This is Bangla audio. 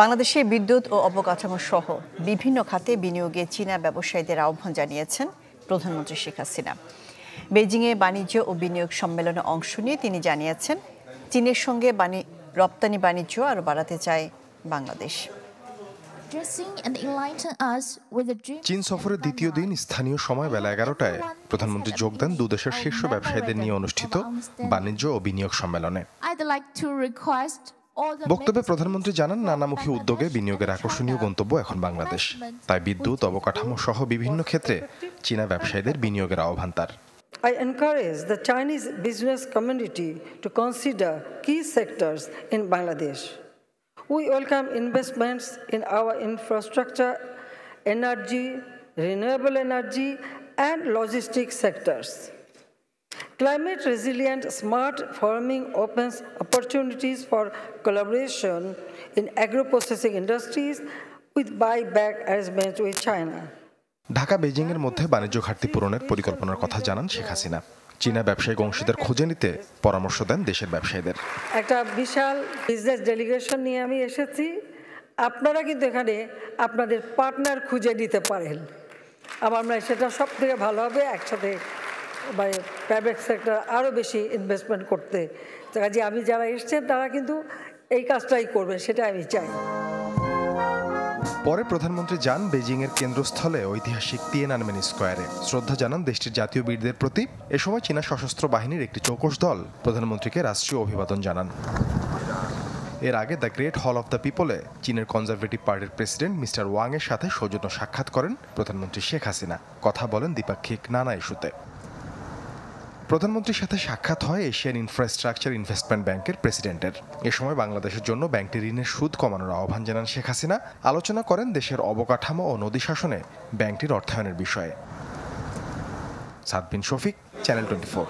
বাংলাদেশে বিদ্যুৎ ও অবকাঠামো সহ বিভিন্ন খাতে বিনিয়োগে চীনা ব্যবসায়ীদের আহ্বান জানিয়েছেন প্রধানমন্ত্রী শেখ হাসিনা। বেইজিংয়ে বাণিজ্য ও বিনিয়োগ সম্মেলনে অংশ নিয়ে তিনি জানিয়েছেন, চীনের সঙ্গে রপ্তানি বাণিজ্য আরও বাড়াতে চায় বাংলাদেশ। চীন সফরের দ্বিতীয় দিন স্থানীয় সময় বেলা 11টায় প্রধানমন্ত্রী যোগ দেন দুদেশের শীর্ষ ব্যবসায়ীদের নিয়ে অনুষ্ঠিত বাণিজ্য ও বিনিয়োগ সম্মেলনে। বক্তব্যে প্রধানমন্ত্রী জানান, নানামুখী উদ্যোগে বিনিয়োগের আকর্ষণীয় গন্তব্য এখন বাংলাদেশ। তাই বিদ্যুৎ, অবকাঠামো সহ বিভিন্ন ক্ষেত্রে চীনা ব্যবসায়ীদের বিনিয়োগের আহ্বান তার। I encourage the Chinese business community to consider key sectors in Bangladesh. We welcome investments in our infrastructure, energy, renewable energy, and logistics sectors. Climate resilient smart farming opens opportunities for collaboration in agro-processing industries with buyback arrangements with China. Dhaka বেইজিংয়ের মধ্যে বাণিজ্য ঘাটতি পূরণের পরিকল্পনার কথা জানান শেখ হাসিনা। চীনা ব্যবসায়িক অংশীদার খুঁজে নিতে পরামর্শ দেন দেশের ব্যবসায়ীদের। একটা বিশাল বিজনেস ডেলিগেশন নিয়ে আমি এসেছি। আপনারা কিন্তু এখানে আপনাদের পার্টনার খুঁজে নিতে পারেন। আমার মনে হয় সেটা সব থেকে ভালো হবে, একসাথে মানে প্রাইভেট সেক্টর আরও বেশি ইনভেস্টমেন্ট করতে। কাজে আমি যারা এসছেন তারা কিন্তু এই কাজটাই করবে, সেটা আমি চাই। পরে প্রধানমন্ত্রী যান বেইজিংয়ের কেন্দ্রস্থলে ঐতিহাসিক তিয়ানআনমেন স্কয়ারে। শ্রদ্ধা জানান দেশটির জাতীয় বীরদের প্রতি। এ সময় চীনা সশস্ত্র বাহিনীর একটি চৌকস দল প্রধানমন্ত্রীকে রাষ্ট্রীয় অভিবাদন জানান। এর আগে the great hall of the পিপলে চীনের কনজারভেটিভ পার্টির প্রেসিডেন্ট মিস্টার ওয়াং এর সাথে সৌজন্য সাক্ষাৎ করেন প্রধানমন্ত্রী শেখ হাসিনা। কথা বলেন দ্বিপাক্ষিক নানা ইস্যুতে। প্রধানমন্ত্রীর সাথে সাক্ষাৎ হয় এশিয়ান ইনফ্রাস্ট্রাকচার ইনভেস্টমেন্ট ব্যাংকের প্রেসিডেন্টের। এ সময় বাংলাদেশের জন্য ব্যাংকটির ঋণের সুদ কমানোর আহ্বান জানান শেখ হাসিনা। আলোচনা করেন দেশের অবকাঠামো ও নদী শাসনে ব্যাংকটির অর্থায়নের বিষয়ে। সাদ বিন শফিক, চ্যানেল 24।